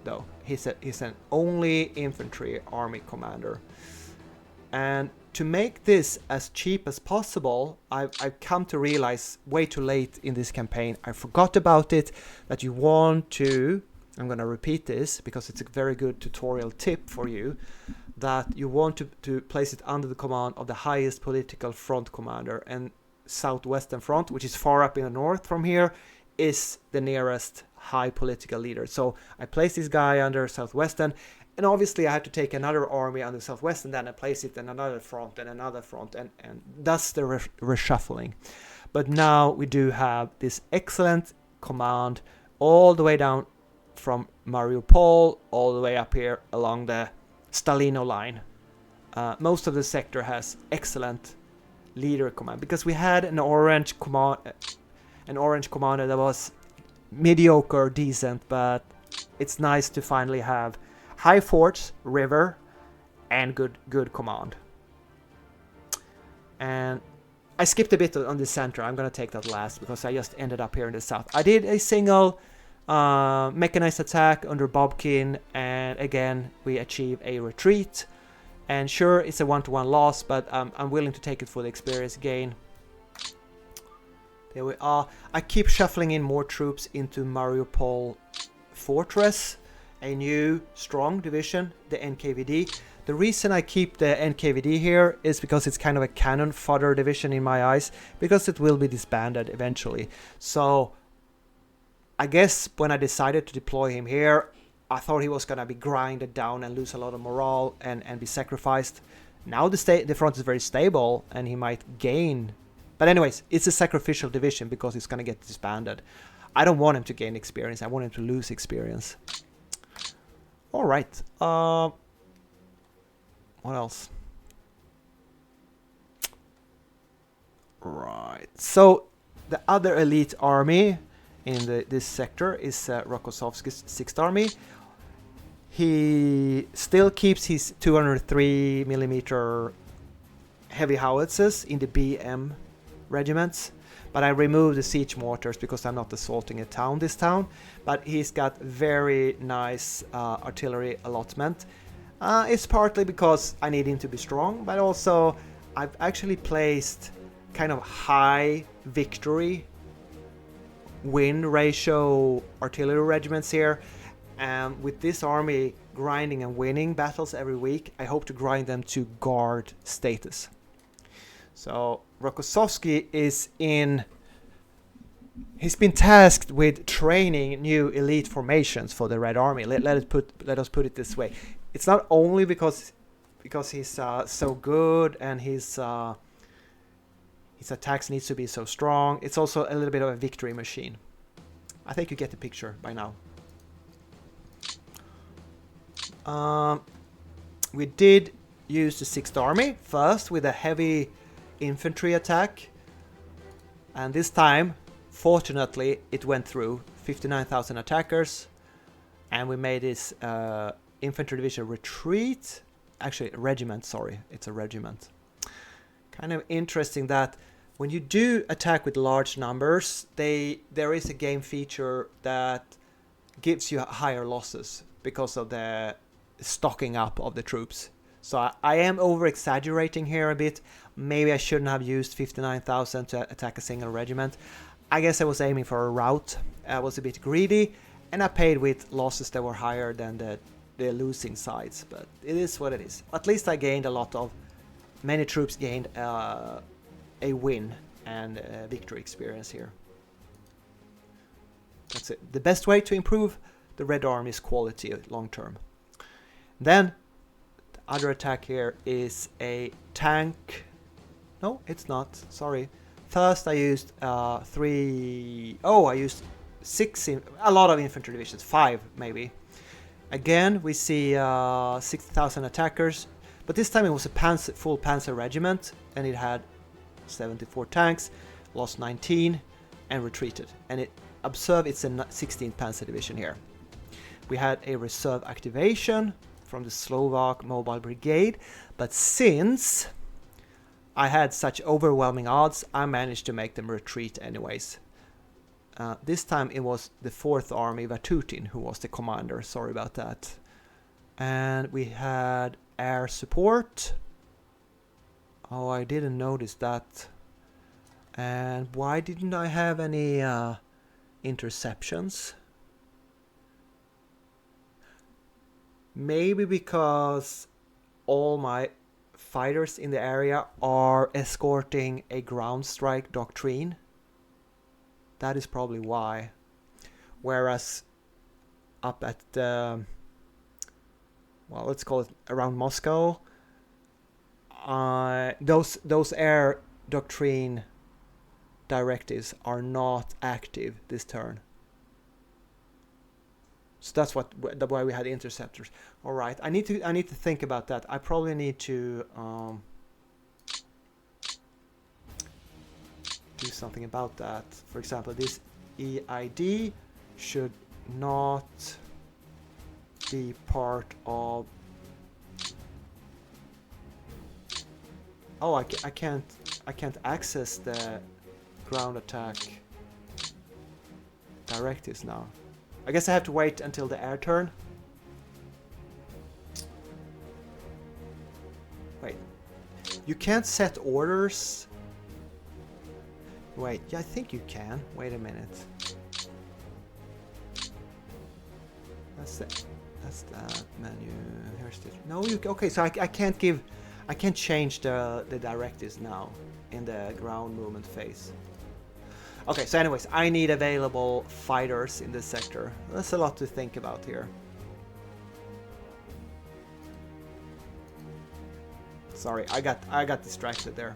though. He's an only infantry army commander. And to make this as cheap as possible, I've come to realize way too late in this campaign, I forgot about it, that you want to, I'm going to repeat this because it's a very good tutorial tip for you, that you want to place it under the command of the highest political front commander, and Southwestern Front, which is far up in the north from here, is the nearest high political leader. So I place this guy under Southwestern, and obviously I have to take another army under Southwestern, then I place it in another front and another front, and thus the reshuffling. But now we do have this excellent command all the way down from Mariupol all the way up here along the Stalino line. Most of the sector has excellent leader command, because we had an orange commander that was mediocre, decent, but it's nice to finally have high forts, river, and good command. And I skipped a bit on the center. I'm gonna take that last because I just ended up here in the south. I did a single mechanized attack under Bobkin, and again we achieve a retreat. And sure, it's a 1-to-1 loss, but I'm willing to take it for the experience gain. There we are. I keep shuffling in more troops into Mariupol Fortress, a new strong division, the NKVD. The reason I keep the NKVD here is because it's kind of a cannon fodder division in my eyes, because it will be disbanded eventually. So I guess when I decided to deploy him here, I thought he was going to be grinded down and lose a lot of morale and be sacrificed. Now the front is very stable and he might gain. But anyways, it's a sacrificial division because it's going to get disbanded. I don't want him to gain experience. I want him to lose experience. All right. What else? Right. So the other elite army in this sector is Rokossovsky's 6th Army. He still keeps his 203mm heavy howitzers in the BM regiments, but I removed the siege mortars because I'm not assaulting a town this town. But he's got very nice artillery allotment. It's partly because I need him to be strong, but also I've actually placed kind of high victory win ratio artillery regiments here. And with this army grinding and winning battles every week, I hope to grind them to guard status. So Rokossovsky he's been tasked with training new elite formations for the Red Army. Let us put it this way. It's not only because he's so good and his attacks needs to be so strong. It's also a little bit of a victory machine. I think you get the picture by now. We did use the 6th Army first with a heavy infantry attack, and this time fortunately it went through. 59,000 attackers, and we made this infantry division retreat. Actually, regiment, sorry, it's a regiment. Kind of interesting that when you do attack with large numbers, there is a game feature that gives you higher losses because of the stocking up of the troops. So I am over exaggerating here a bit. Maybe I shouldn't have used 59,000 to attack a single regiment. I guess I was aiming for a rout. I was a bit greedy, and I paid with losses that were higher than the losing sides. But it is what it is. At least I gained many troops gained a win and a victory experience here. That's it. The best way to improve the Red Army's quality long term. Then the other attack here is a tank. No, it's not. Sorry. First I used I used a lot of infantry divisions, 5 maybe. Again, we see 60,000 attackers, but this time it was a full panzer regiment, and it had 74 tanks, lost 19, and retreated. And observe it's a 16th Panzer Division here. We had a reserve activation from the Slovak Mobile Brigade, but since I had such overwhelming odds, I managed to make them retreat anyways. This time it was the 4th Army Vatutin who was the commander, sorry about that. And we had air support. Oh, I didn't notice that. And why didn't I have any interceptions? Maybe because all my fighters in the area are escorting a ground strike doctrine. That is probably why. Whereas up at the, well, let's call it around Moscow, those air doctrine directives are not active this turn. So that's why we had interceptors. All right, I need to think about that. I probably need to do something about that. For example, this EID should not be part of. Oh, I can't access the ground attack directives now. I guess I have to wait until the air turn. Wait, you can't set orders. Wait, yeah, I think you can. Wait a minute. That's that menu. Here's this. No, you okay? So I can't give. I can't change the directives now in the ground movement phase. Okay, so anyways, I need available fighters in this sector. That's a lot to think about here. Sorry, I got distracted there.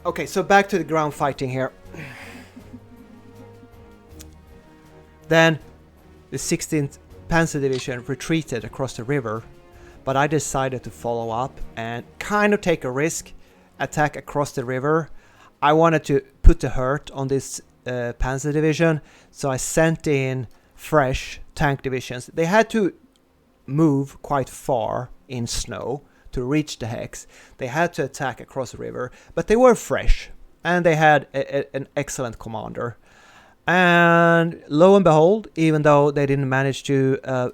Okay, so back to the ground fighting here. Then the 16th Panzer Division retreated across the river, but I decided to follow up and kind of take a risk, attack across the river. I wanted to put the hurt on this Panzer Division, so I sent in fresh tank divisions. They had to move quite far in snow to reach the hex. They had to attack across the river, but they were fresh, and they had an excellent commander. And lo and behold, even though they didn't manage to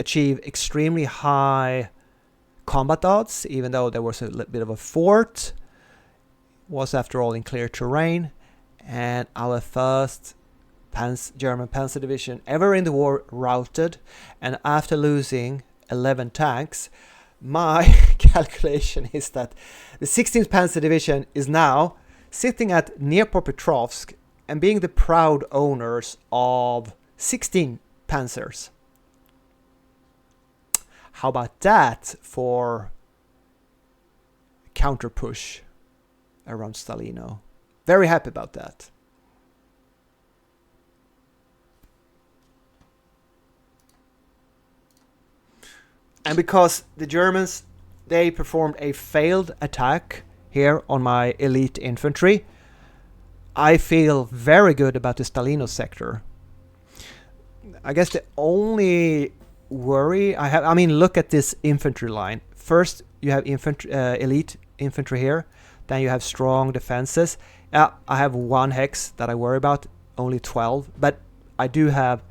achieve extremely high combat odds, even though there was a bit of a fort, was after all in clear terrain, and our first German Panzer Division ever in the war routed. And after losing 11 tanks, my calculation is that the 16th Panzer Division is now sitting at Dnipropetrovsk and being the proud owners of 16 Panzers. How about that for counter push around Stalino? Very happy about that. And because the Germans, they performed a failed attack here on my elite infantry, I feel very good about the Stalino sector. I guess the only worry I have, I mean, look at this infantry line. First, you have elite infantry here. Then you have strong defenses. I have one hex that I worry about, only 12. But I do have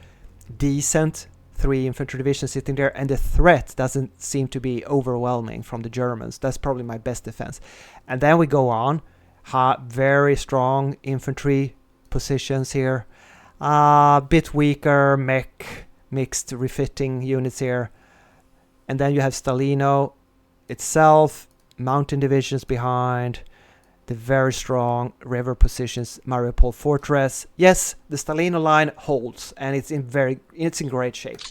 decent 3 infantry divisions sitting there. And the threat doesn't seem to be overwhelming from the Germans. That's probably my best defense. And then we go on. Very strong infantry positions here. Bit weaker mech, mixed refitting units here. And then you have Stalino itself. Mountain divisions behind. The very strong river positions, Mariupol Fortress. Yes, the Stalino line holds, and it's in great shape.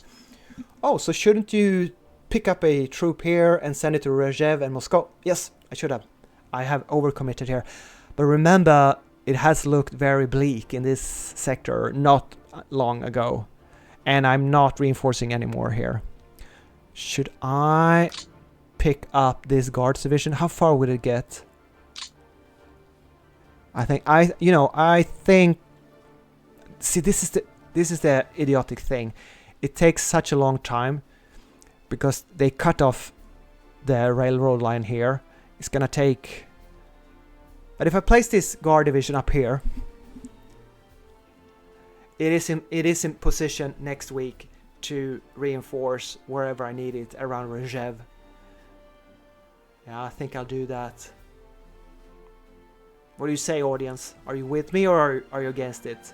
Oh, so shouldn't you pick up a troop here and send it to Rhzev and Moscow? Yes, I should have. I have overcommitted here. But remember, it has looked very bleak in this sector not long ago. And I'm not reinforcing anymore here. Should I pick up this Guards division? How far would it get? I think see, this is the idiotic thing. It takes such a long time because they cut off the railroad line here. It's gonna take. But if I place this Guard division up here, it is in position next week to reinforce wherever I need it around Rhzev. Yeah, I think I'll do that. What do you say, audience? Are you with me or are you against it?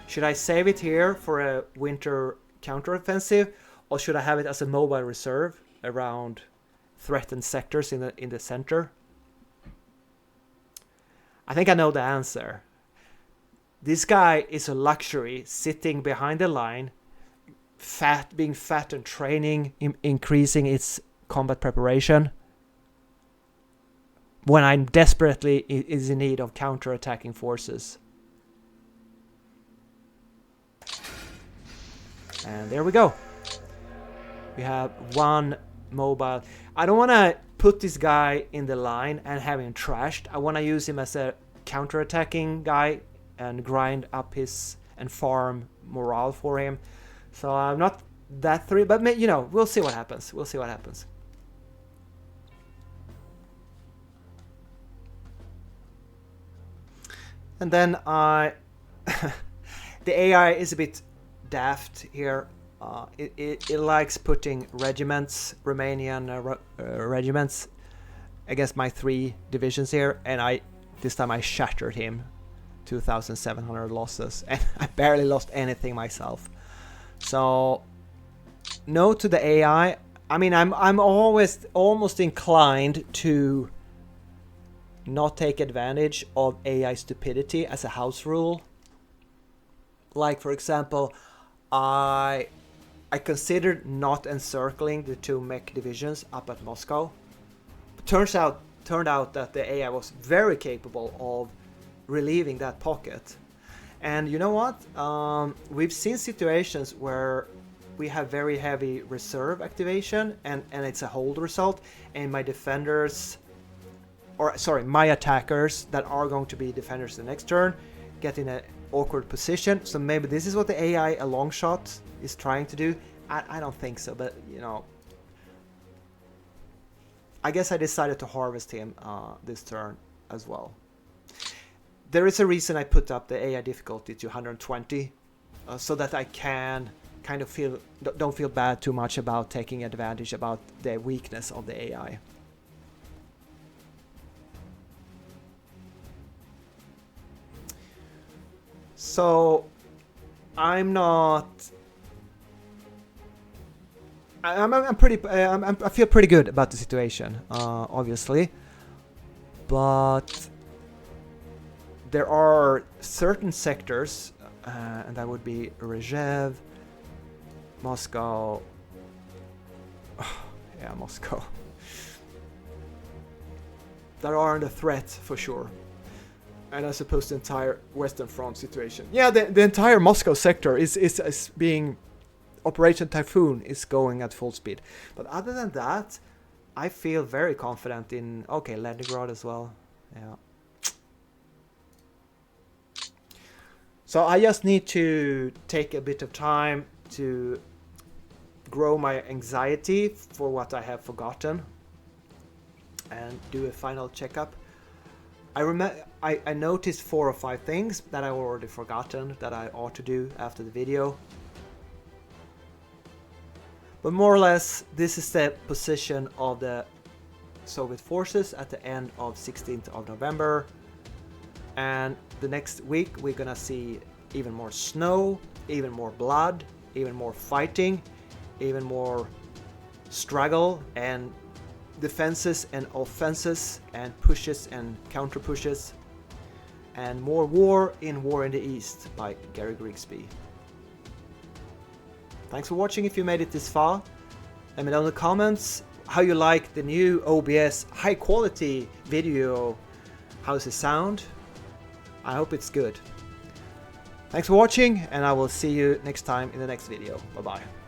Should I save it here for a winter counteroffensive, or should I have it as a mobile reserve around threatened sectors in the center? I think I know the answer. This guy is a luxury, sitting behind the line, being fat and training, increasing its combat preparation. when I'm desperately is in need of counterattacking forces. And there we go. We have one mobile. I don't want to put this guy in the line and have him trashed. I want to use him as a counterattacking guy and grind up his and farm morale for him. So I'm not that thrilled, but you know, we'll see what happens. We'll see what happens. And then the AI is a bit daft here. It likes putting regiments, Romanian regiments, against my 3 divisions here, and this time I shattered him. 2,700 losses, and I barely lost anything myself. So no to the AI. I mean, I'm always almost inclined to not take advantage of AI stupidity as a house rule. Like, for example, I considered not encircling the 2 mech divisions up at Moscow. Turned out that the AI was very capable of relieving that pocket. And you know what? We've seen situations where we have very heavy reserve activation and it's a hold result, and my defenders, or sorry, my attackers that are going to be defenders the next turn get in an awkward position. So maybe this is what the AI a long shot is trying to do. I don't think so, but you know, I guess I decided to harvest him this turn as well. There is a reason I put up the AI difficulty to 120, so that I can kind of don't feel bad too much about taking advantage about the weakness of the AI. So I'm not. I feel pretty good about the situation, obviously, but there are certain sectors, and that would be Rhzev, Moscow. Yeah, Moscow. That are under threat for sure. And I suppose the entire Western Front situation. Yeah, the entire Moscow sector is being... Operation Typhoon is going at full speed. But other than that, I feel very confident in... Okay, Leningrad as well. Yeah. So I just need to take a bit of time to grow my anxiety for what I have forgotten and do a final checkup. I noticed 4 or 5 things that I already forgotten that I ought to do after the video. But more or less, this is the position of the Soviet forces at the end of 16th of November. And the next week, we're gonna see even more snow, even more blood, even more fighting, even more struggle and defenses and offenses and pushes and counter pushes, and more War in the East by Gary Grigsby. Thanks for watching if you made it this far. Let me know in the comments how you like the new OBS high quality video. How's it sound? I hope it's good. Thanks for watching, and I will see you next time in the next video. Bye bye.